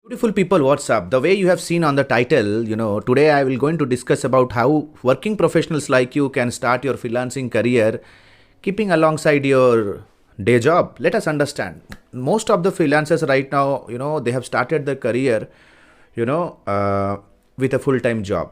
Beautiful people, what's up? The way you have seen on the title, today I will going to discuss about how working professionals like you can start your freelancing career keeping alongside your day job. Let us understand. Most of the freelancers right now, they have started their career, with a full-time job.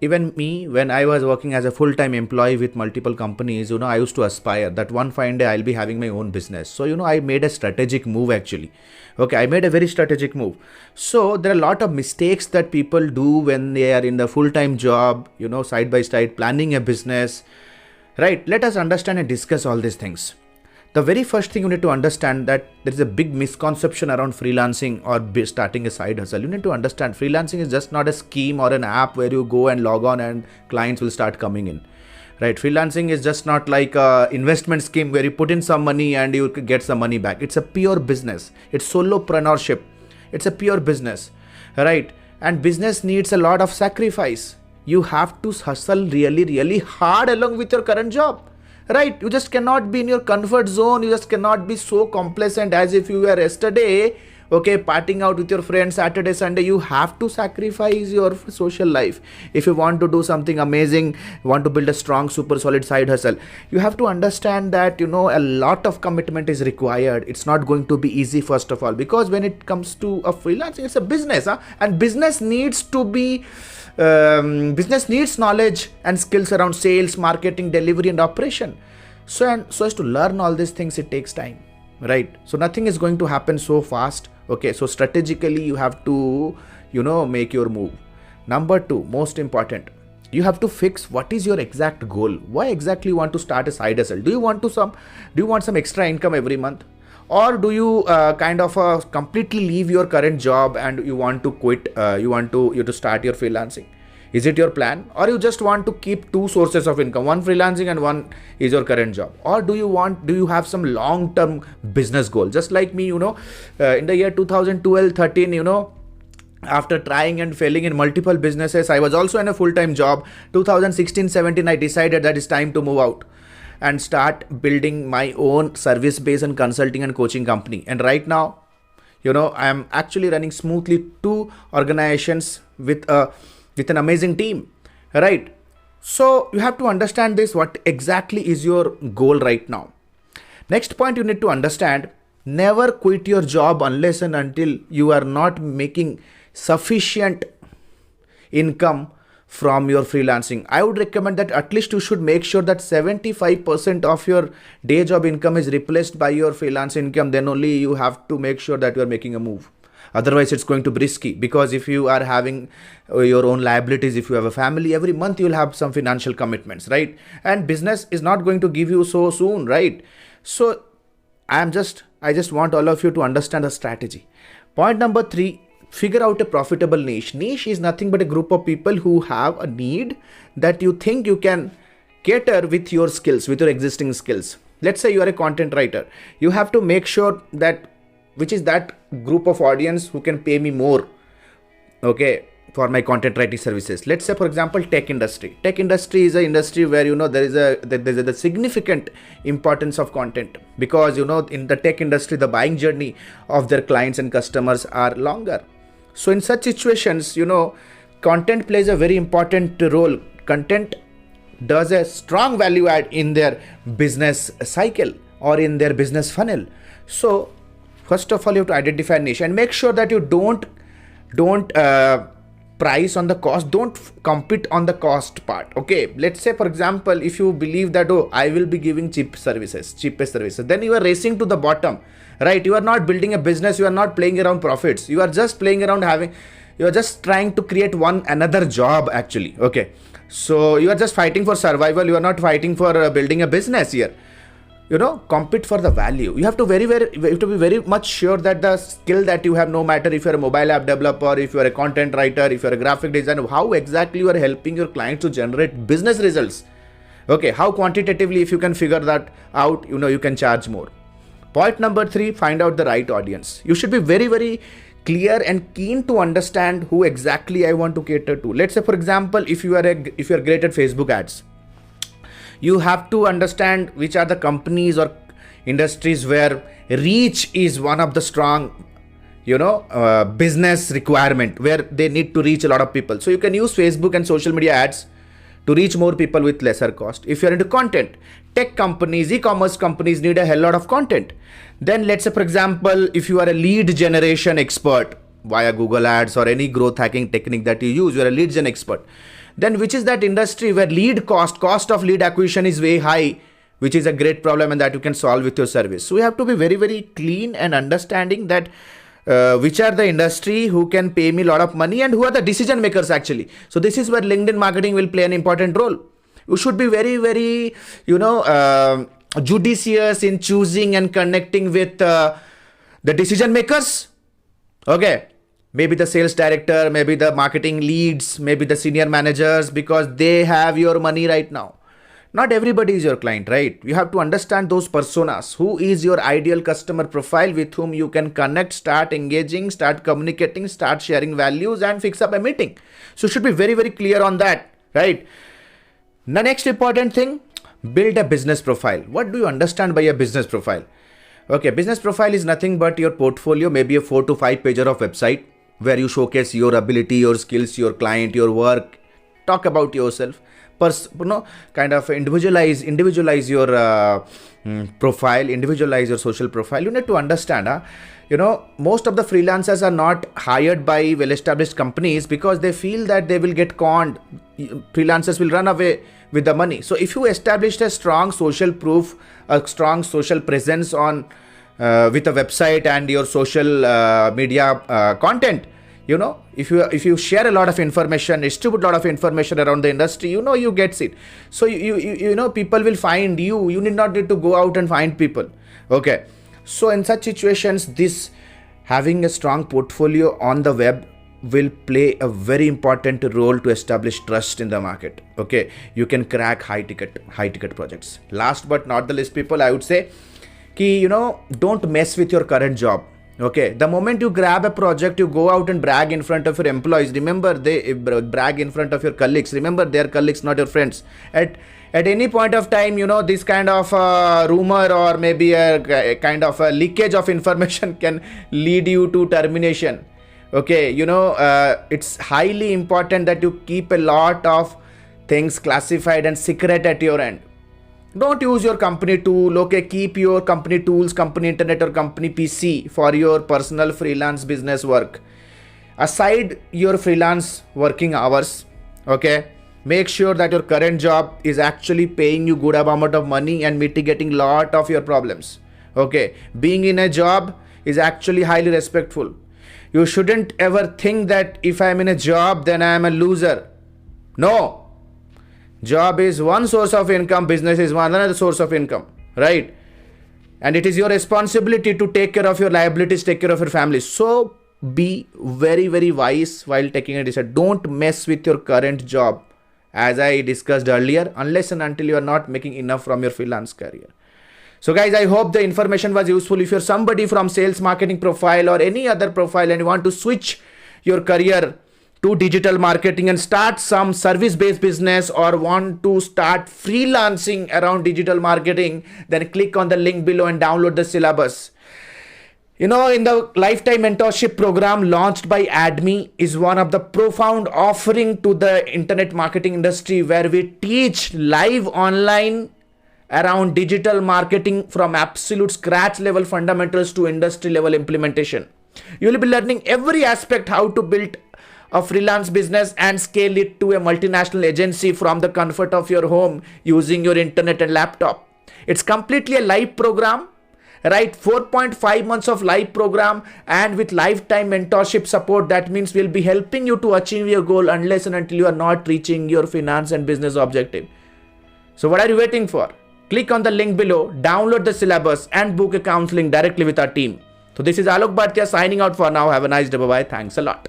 Even me, when I was working as a full-time employee with multiple companies, I used to aspire that one fine day I'll be having my own business. So, I made a strategic move actually. Okay, I made a very strategic move. So there are a lot of mistakes that people do when they are in the full-time job, side by side, planning a business, right? Let us understand and discuss all these things. The very first thing you need to understand that there is a big misconception around freelancing or starting a side hustle. You need to understand freelancing is just not a scheme or an app where you go and log on and clients will start coming in. Right? Freelancing is just not like a investment scheme where you put in some money and you get some money back. It's a pure business. It's solopreneurship. It's a pure business. Right? And business needs a lot of sacrifice. You have to hustle really, really hard along with your current job. Right, you just cannot be in your comfort zone. You just cannot be so complacent as if you were yesterday, okay, partying out with your friends Saturday, Sunday. You have to sacrifice your social life. If you want to do something amazing, want to build a strong, super solid side hustle, you have to understand that, a lot of commitment is required. It's not going to be easy, first of all, because when it comes to a freelancing, it's a business, and business needs to be business needs knowledge and skills around sales, marketing, delivery, and operation. So as to learn all these things, it takes time, right? So nothing is going to happen so fast. Okay, so strategically you have to, make your move. Number two, most important, you have to fix what is your exact goal. Why exactly you want to start a side hustle? Do you want some extra income every month? Or do you completely leave your current job and you want to quit? You want to start your freelancing? Is it your plan? Or you just want to keep two sources of income, one freelancing and one is your current job? Or do you have some long-term business goal? Just like me, in the year 2012-13, after trying and failing in multiple businesses, I was also in a full-time job. 2016-17, I decided that it's time to move out and start building my own service-based and consulting and coaching company. And right now, I am actually running smoothly two organizations with an amazing team, right? So you have to understand this, what exactly is your goal right now. Next point you need to understand, never quit your job unless and until you are not making sufficient income from your freelancing. I would recommend that at least you should make sure that 75% of your day job income is replaced by your freelance income. Then only you have to make sure that you are making a move. Otherwise, it's going to be risky, because if you are having your own liabilities, if you have a family, every month you'll have some financial commitments, right? And business is not going to give you so soon, right? So I just want all of you to understand the strategy. Point number three, figure out a profitable niche. Niche is nothing but a group of people who have a need that you think you can cater with your skills, with your existing skills. Let's say you are a content writer. You have to make sure that which is that group of audience who can pay me more, okay, for my content writing services. Let's say, for example, tech industry. Tech industry is an industry where, there is a significant importance of content, because, in the tech industry, the buying journey of their clients and customers are longer. So in such situations, content plays a very important role. Content does a strong value add in their business cycle or in their business funnel. So first of all, you have to identify niche and make sure that you don't price on the cost. Don't compete on the cost part. Okay, let's say, for example, if you believe that, I will be giving cheapest services, then you are racing to the bottom, right? You are not building a business. You are not playing around profits. You are just playing around you are just trying to create another job actually. Okay, so you are just fighting for survival. You are not fighting for building a business here. Compete for the value. You have to be very much sure that the skill that you have, no matter if you're a mobile app developer, if you're a content writer, if you're a graphic designer, how exactly you are helping your clients to generate business results. Okay, how quantitatively, if you can figure that out, you can charge more. Point number three, find out the right audience. You should be very, very clear and keen to understand who exactly I want to cater to. Let's say, for example, if you are great at Facebook ads, you have to understand which are the companies or industries where reach is one of the strong business requirement where they need to reach a lot of people. So you can use Facebook and social media ads to reach more people with lesser cost. If you're into content, tech companies, e-commerce companies need a hell lot of content. Then let's say, for example, if you are a lead generation expert via Google Ads or any growth hacking technique that you use, you're a lead gen expert. Then which is that industry where cost of lead acquisition is way high, which is a great problem and that you can solve with your service. So we have to be very, very clean and understanding that which are the industry who can pay me a lot of money and who are the decision makers actually. So this is where LinkedIn marketing will play an important role. You should be very, very, judicious in choosing and connecting with the decision makers. Okay. Maybe the sales director, maybe the marketing leads, maybe the senior managers, because they have your money right now. Not everybody is your client, right? You have to understand those personas. Who is your ideal customer profile with whom you can connect, start engaging, start communicating, start sharing values and fix up a meeting. So you should be very, very clear on that, right? The next important thing, build a business profile. What do you understand by a business profile? Okay, business profile is nothing but your portfolio, maybe a 4 to 5 pager of website where you showcase your ability, your skills, your client, your work, talk about yourself. Kind of individualize your profile, individualize your social profile. You need to understand, most of the freelancers are not hired by well-established companies because they feel that they will get conned. Freelancers will run away with the money. So if you establish a strong social proof, a strong social presence on with a website and your social media content, if you share a lot of information, distribute a lot of information around the industry, you get it. So people will find you. You need not need to go out and find people. Okay. So in such situations, this having a strong portfolio on the web will play a very important role to establish trust in the market. Okay. You can crack high ticket projects. Last but not the least, people, I would say, don't mess with your current job. Okay, the moment you grab a project, you go out and brag in front of your employees. Remember, they brag in front of your colleagues. Remember, they are colleagues, not your friends. At any point of time, this kind of rumor or maybe a kind of a leakage of information can lead you to termination. Okay, it's highly important that you keep a lot of things classified and secret at your end. Don't use your company tool. Okay, keep your company tools, company internet or company PC for your personal freelance business work. Aside your freelance working hours, okay, make sure that your current job is actually paying you good amount of money and mitigating lot of your problems. Okay, being in a job is actually highly respectful. You shouldn't ever think that if I'm in a job, then I am a loser. No. Job is one source of income, business is another source of income, right? And it is your responsibility to take care of your liabilities, take care of your family. So be very, very wise while taking a decision. Don't mess with your current job, as I discussed earlier, unless and until you are not making enough from your freelance career. So guys, I hope the information was useful. If you're somebody from sales marketing profile or any other profile and you want to switch your career to digital marketing and start some service-based business or want to start freelancing around digital marketing, then click on the link below and download the syllabus. In the lifetime mentorship program launched by AdMe is one of the profound offering to the internet marketing industry, where we teach live online around digital marketing from absolute scratch level fundamentals to industry level implementation. You will be learning every aspect how to build a freelance business and scale it to a multinational agency from the comfort of your home using your internet and laptop. It's completely a live program, right? 4.5 months of live program and with lifetime mentorship support. That means we'll be helping you to achieve your goal unless and until you are not reaching your finance and business objective. So what are you waiting for? Click on the link below, download the syllabus and book a counseling directly with our team. So this is Alok Bhatia signing out for now. Have a nice day. Bye-bye. Thanks a lot.